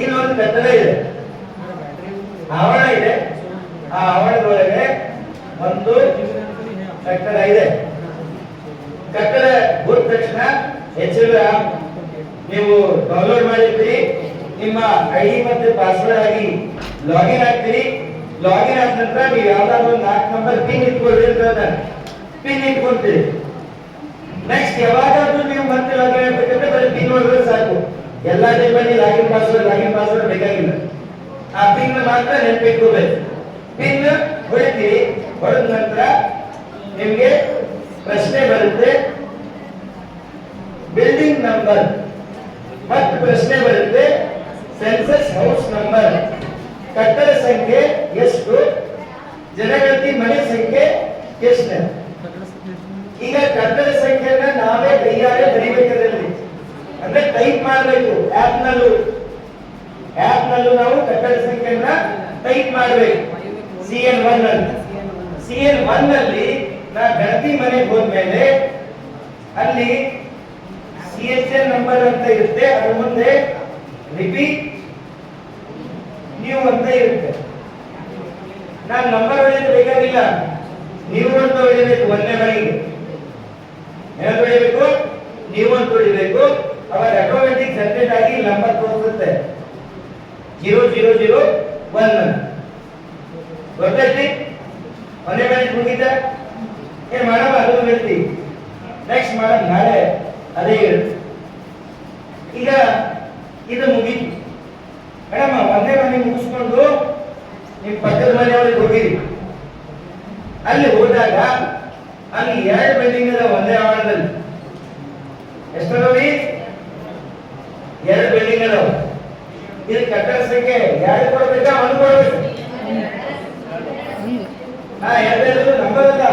ಇಲ್ಲೊಂದು ಕಟ್ಟಡ ಇದೆ, ಆವರಣ ಇದೆ. ಆ ಆವರಣದೊಳಗೆ ಒಂದು ಕಟ್ಟಡ ಇದೆ. ಕಟ್ಟಡ ಹೋದ ತಕ್ಷಣ ನೀವು ಡೌನ್ಲೋಡ್ ಮಾಡಿರ್ತೀರಿ. ನಿಮ್ಮ ಐಡಿ ಮತ್ತೆ ಪಾಸ್ವರ್ಡ್ ಆಗಿ ಲಾಗಿನ್ ಆಗ್ತೀರಿ. ಲಾಗಿನ್ ಆದ ನಂತರ ನೀವು ಯಾವ್ದಾದ್ರು 4 ನಂಬರ್ ಪಿನ್ ಇಟ್ಕೊಳ್ಳಿ ಅಂತ ಪಿನ್ ಇಟ್ಕೊಳ್ತೀರಿ. ನೆಕ್ಸ್ಟ್ ಯಾವಾಗಾದ್ರೂ ನೀವು ಮತ್ತೆ ಲಾಗಿನ್ ಆಗ್ಬೇಕಂದ್ರೆ ಬರೀ ಪಿನ್ ಹೊಡೆದ್ರೆ ಸಾಕು. ಎಲ್ಲಾ ಟೈಮಲ್ಲಿ ಲಾಗಿನ್ ಪಾಸ್ವರ್ಡ್ ಬೇಕಾಗಿಲ್ಲ. ಆ ಪಿನ್ ಮಾತ್ರ ನೆನಪಿಟ್ಕೋಬೇಕು. ಪಿನ್ ಹೊಡಿತೀರಿ. ಹೊಡೆದ ನಂತರ ನಿಮ್ಗೆ ಪ್ರಶ್ನೆ ಬರುತ್ತೆ, ಬಿಲ್ಡಿಂಗ್ ನಂಬರ್. ಮತ್ತೆ ಪ್ರಶ್ನೆ ಬರುತ್ತೆ, ಸೆನ್ಸಸ್ ಹೌಸ್ ನಂಬರ್. ಕಟ್ಟಡ ಸಂಖ್ಯೆ ಎಷ್ಟು, ಜನಗಣತಿ ಮನೆ ಸಂಖ್ಯೆ ಎಷ್ಟು. ಈಗ ಕಟ್ಟಡ ಸಂಖ್ಯೆಯನ್ನ ನಾವೇ ಕೈಯಾರೆ ಬರೀಬೇಕಾದ್ರೆ ಅಂದ್ರೆ ಟೈಪ್ ಮಾಡಬೇಕು. ಆಪ್ ನಲ್ಲೂ ನಾವು ಕಟ್ಟಡ ಸಂಖ್ಯೆಯನ್ನ ಟೈಪ್ ಮಾಡಬೇಕು. CN1 ನಲ್ಲಿ ನಾ ಗಣತಿ ಮನೆಗೆ ಹೋದ್ಮೇಲೆ ಅಲ್ಲಿ CHN ನಂಬರ್ ಅಂತ ಇರುತ್ತೆ. ಅದ್ರ ಮುಂದೆ ರಿಪೀಟ್ ನ್ಯೂ ಅಂತ ಇರುತ್ತೆ. ನಾನು ನಂಬರ್ ಹೊಡೆಯೋದು ಬೇಕಾಗಿಲ್ಲ, ನೀವು ಅಂತ ಹೊಡಿಬೇಕು. ಒಂದನೇ ಮನೆಗೆ ಏನು ಹೊಡಿಬೇಕು? ನೀವು ಅಂತ ಹೊಡಿಬೇಕು. ಅವಾಗ ಆಟೋಮೆಟಿಕ್ ಜನರೇಟ್ ಆಗಿ ನಂಬರ್ ತೋರಿಸುತ್ತೆ 0001. ಗೊತ್ತೈತಿ? ಒಂದೇ ಮನೆಗೆ ಮುಗಿತ ಏನ್ ಮಾಡಮ್ಮ? ಅದು ಹೇಳ್ತಿ ನೆಕ್ಸ್ಟ್ ಮಾಡಮ್ ನಾಳೆ ಅದೇ ಇರುತ್ತೆ. ಈಗ ಇದು ಮುಗೀತು ಮೇಡಮ್. ಒಂದೇ ಮನೆ ಮುಗಿಸ್ಕೊಂಡು ನಿಮ್ ಪಕ್ಕದ ಮನೆಯವ್ರಿಗೆ ಹೋಗಿರಿ. ಅಲ್ಲಿ ಹೋದಾಗ ಅಲ್ಲಿ 2 ಬಿಲ್ಡಿಂಗ್ ಅದ ಒಂದೇ ಆವರಣದಲ್ಲಿ. ಎಷ್ಟದವಿ? 2 ಬಿಲ್ಡಿಂಗ್ ಅದಾವ. ಇದು ಕಟ್ಟಡ ಸಂಖ್ಯೆ 2 ಕೊಡ್ಬೇಕಾ 1 ಕೊಡ್ಬೇಕು? ಎರಡು ನಂಬರ್ ಅಲ್ಲ.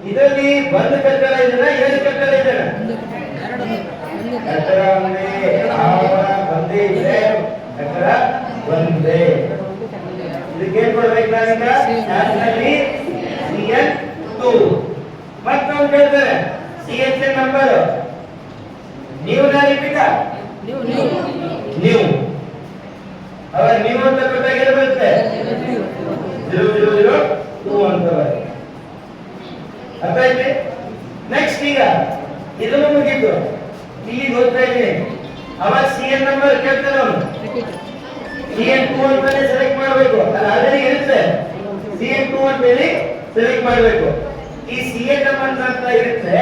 ಇದರಲ್ಲಿ ಒಂದು ಕಟ್ಟಡ ಇದೆನಾ 2 ಕಟ್ಟಡ ಇದೆನಾ? ಕಟ್ಟಡ ಒಂದೇ, ಆವರಣ ಒಂದೇ ಇದೆ, ಕಟ್ಟಡ ಒಂದೇ. ಇದಕ್ಕೆ ಏನ್ ಕೊಡ್ಬೇಕು ನಾವೀಗ? ನಲ್ಲಿ CN2. ಮತ್ತೊಂದು ಹೇಳ್ತಾರೆ CHN ನಂಬರ್. ನೀವು ರಿಪೀಟ್ ನೀವು ಅವಾಗ ನೀವು ಅಂತ ಕೊಟ್ಟಾಗ ಏನು ಬರುತ್ತೆ? 0002 ಅಂತ ಬರುತ್ತೆ. ಅರ್ಥ ಆಯ್ತು? ನೆಕ್ಸ್ಟ್ ಈಗ ಇದನ್ನು ಮುಗಿತು. ಇಲ್ಲಿ ಹೋಗ್ತಾ ಇದ್ದೀನಿ. ಅವಾಗ CN ನಂಬರ್ ಕೇಳ್ತಾನೆ ಅವನು. CN2 ಅಂತಾನೆ ಸೆಲೆಕ್ಟ್ ಮಾಡಬೇಕು. ಅದು ಆಲ್ರೆಡಿ ಇರುತ್ತೆ. CN2 ಅಂತ ಹೇಳಿ ಸೆಲೆಕ್ಟ್ ಮಾಡಬೇಕು. ಈ CN ನಂಬರ್ ಅಂತ ಇರುತ್ತೆ.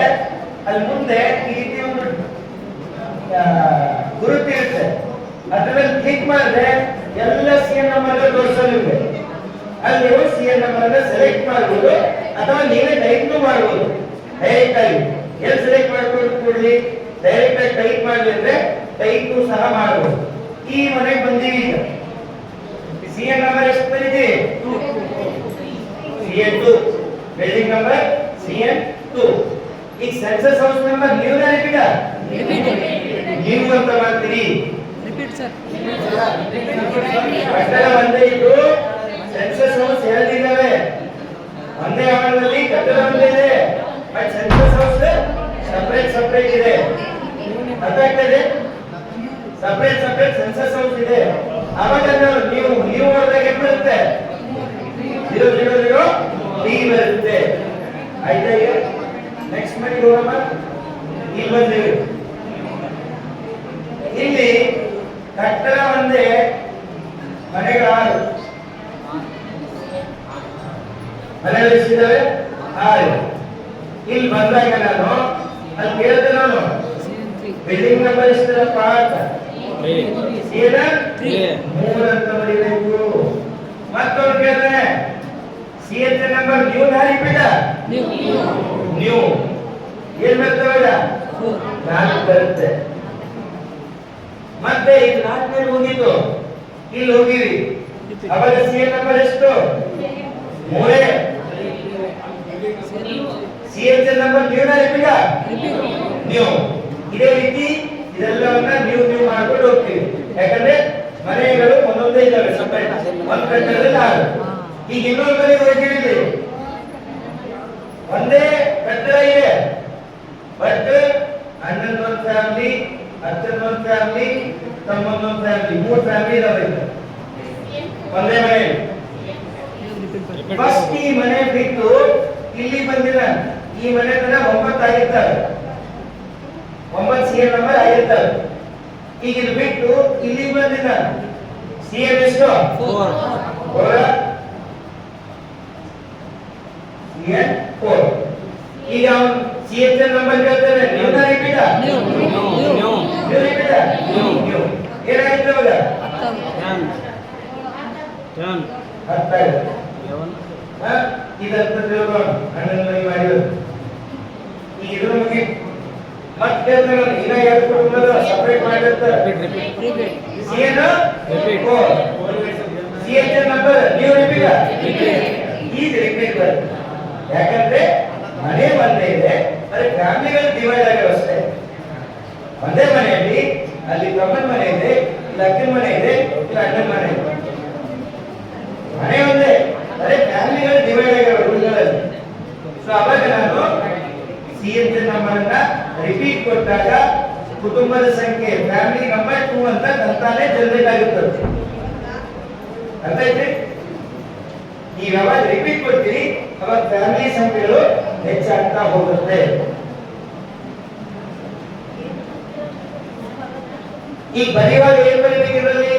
ಅಲ್ಲಿ ಮುಂದೆ ಈ ರೀತಿ ಒಂದು ಗುರುತಿರುತ್ತೆ. ಅದ್ರ ಮೇಲೆ ಕ್ಲಿಕ್ ಮಾಡಿದ್ರೆ ಎಲ್ಲ CN ನಂಬರ್ ತೋರಿಸೋದು ನಿಮಗೆ. ಅಲ್ಲಿ ನೀವು CN ನಂಬರ್ ಅನ್ನು ಸೆಲೆಕ್ಟ್ ಮಾಡಬಹುದು ಅಥವಾ ನೀವೇ ಟೈಪ್ ಮಾಡಬಹುದು. ಡೈರೆಕ್ಟ್ ಆಗಿ ಎಲ್ಲಿ ಸೆಲೆಕ್ಟ್ ಮಾಡ್ಕೊಂಡು ಕೂಡಲಿ ಡೈರೆಕ್ಟ್ ಆಗಿ ಟೈಪ್ ಮಾಡಿದ್ರೆ ಟೈಪ್ ಸಹ ಮಾಡಬಹುದು. ಈ ಮನೆಗೆ ಬಂದೀವಿ. ಈಗ CN ನಂಬರ್ ಎಷ್ಟು ಬಂದಿದೆ? CN2. Building number CN2. ಈಗ ಸೆನ್ಸಸ್ ಹೌಸ್ ನಂಬರ್ ನೀವು ನೀವು ಅಂತ ಮಾಡ್ತೀರಿ. ಕಟ್ಟಡ ಒಂದೇ ಇದ್ದು ಸೆನ್ಸಸ್ ಹೌಸ್ 2 ಇದಾವೆ. ಒಂದೇ ಆವರಣದಲ್ಲಿ ಕಟ್ಟಡ ಒಂದೇ ಇದೆ, ಬಟ್ ಸೆನ್ಸಸ್ ಹೌಸ್ ಸಪರೇಟ್ ಇದೆ. ಅರ್ಥ ಆಗ್ತದೆ? ಸಪರೇಟ್ ಸೆನ್ಸಸ್ ಹೌಸ್ ಇದೆ. ಆವಾಗ ನೀವು ಮಾಡಿದಾಗ ಏನು ಬರುತ್ತೆ? 000B ಬರುತ್ತೆ. ಆಯ್ತಾ? ಈಗ ನೆಕ್ಸ್ಟ್ ಮನೆಗೆ ಹೋಗಮ್ಮ. ಇಲ್ಲಿ ಬಂದೇವೆ. ಇಲ್ಲಿ ಕಟ್ಟಡ ಒಂದೇ, ಮನೆಗಳು 6. ಮನೆಗಳು ಎಷ್ಟಿದ್ದಾವೆ? 6. ಇಲ್ಲಿ ಬಂದಾಗ ನಾನು ಅಲ್ಲಿ ಕೇಳಿದೆ, ನಾನು ಬಿಲ್ಡಿಂಗ್ ನಂಬರ್ ಎಷ್ಟಿದಪ್ಪ ಅಂತ. 3 ಅಂತ ಬರೀಬೇಕು. ಮತ್ತೊಂದು ಕೇಳಿದ್ರೆ CHN number new repeat new ಏನ್ ಬರ್ತವೆ? 4 ಬರುತ್ತೆ. ಮತ್ತೆ ಇದು 4 ಹೋಗಿದ್ದು ಇಲ್ಲಿ ಹೋಗಿರಿ. ಅವಾಗ CN ನಂಬರ್ ಎಷ್ಟು? 3. CHN number new repeat new. ಇದೇ ರೀತಿ ಇದೆಲ್ಲವನ್ನ ನೀವು ಮಾಡ್ಕೊಂಡು ಹೋಗ್ತೀವಿ. ಯಾಕಂದ್ರೆ ಮನೆಗಳು ಒಂದೊಂದೇ ಇದ್ದಾವೆ ಸಪರೇಟ್. ಒಂದು ಕಟ್ಟಡದಲ್ಲಿ 6. ಈಗ ಇನ್ನೊಂದು ಮನೆಗೆ ಹೋಗಿರಿ. ಒಂದೇ ಕಟ್ಟಡ ಇದೆ, ಬಟ್ ಅಣ್ಣನ ಒಂದು ಫ್ಯಾಮಿಲಿ ಅತ್ತನೊಂದು ಫ್ಯಾಮಿಲಿ, ತಮ್ಮನೊಂದು ಫ್ಯಾಮಿಲಿ, 3 ಫ್ಯಾಮಿಲಿ ಇದಾವೆ ಒಂದೇ ಮನೆ. ಫಸ್ಟ್ ಈ ಮನೆ ಬಿಟ್ಟು ಇಲ್ಲಿ ಬಂದಿಲ್ಲ, ಈ ಮನೆ ತನ 9 ಆಗಿರ್ತಾರೆ, 9 ಸಿಎಂ ನಂಬರ್ ಆಗಿರ್ತಾರೆ. ಈಗ ಇದು ಬಿಟ್ಟು ಇಲ್ಲಿ ಬಂದಿಲ್ಲ, ಸಿಎಂ ಎಷ್ಟು? 4. ಈಗ ಅವನು ಸಿಎಂ ನಂಬರ್ ಕೇಳ್ತಾನೆ, ನೀವು ರಿಪೀಟ್ ಏನಾಯ್ತು ಅವಾಗ? 10 ಇದಂತ ತಿಳ್ಕೊಂಡು ಅಣ್ಣನ ಮಾಡಿದ್ರು. ಈಗ ಇದ್ರ ಮುಗಿ ಮತ್ತೆ ಕೇಳ್ತಾನೆ, ಇನ್ನ 2 ಕುಟುಂಬದ ಸಪರೇಟ್ ಮಾಡಿರ್ತಾರೆ. ಸಿಎಂ ನಂಬರ್ ನೀವು ರಿಪೀಟ್ ಈಗ ರಿಪೀಟ್ ಬರುತ್ತೆ. ಯಾಕಂದ್ರೆ ಮನೆ ಒಂದೇ ಇದೆ, ಆದರೆ ಫ್ಯಾಮಿಲಿಗಳು ಡಿವೈಡ್ ಆಗಿರೋ ಅಷ್ಟೇ. ಒಂದೇ ಮನೆಯಲ್ಲಿ ಅಲ್ಲಿ ತಮ್ಮನ ಮನೆ ಇದೆ, ಇಲ್ಲಿ ಅಕ್ಕನ ಮನೆ ಇದೆ, ಇಲ್ಲಿ ಅಣ್ಣನ ಮನೆ ಇದೆ. ಮನೆ ಒಂದೇ, ಆದರೆ ಫ್ಯಾಮಿಲಿಗಳು ಡಿವೈಡ್ ಆಗಿರೋ ರೂಲ್ಗಳಲ್ಲಿ. ಸೊ ಅವಾಗ ನಾನು ಸಿಎಂ ನಂಬರ್ ಅನ್ನ ರಿಪೀಟ್ ಕೊಟ್ಟಾಗ ಕುಟುಂಬದ ಸಂಖ್ಯೆ ಫ್ಯಾಮಿಲಿ ನಂಬರ್ 2 ಅಂತ ತಂತಾನೆ ಜನರೇಟ್ ಆಗುತ್ತದೆ. ಅರ್ಥ ಐತಿ? ನೀವು ಯಾವಾಗ ರಿಪೀಟ್ ಕೊಡ್ತೀರಿ ಅವಾಗ ಫ್ಯಾಮಿಲಿ ಸಂಖ್ಯೆಗಳು ಹೆಚ್ಚಾಗ್ತಾ ಹೋಗುತ್ತೆ. ಈಗ ಬರೆಯುವಾಗ ಏನ್ ಬರೀಬೇಕಿರೋದು?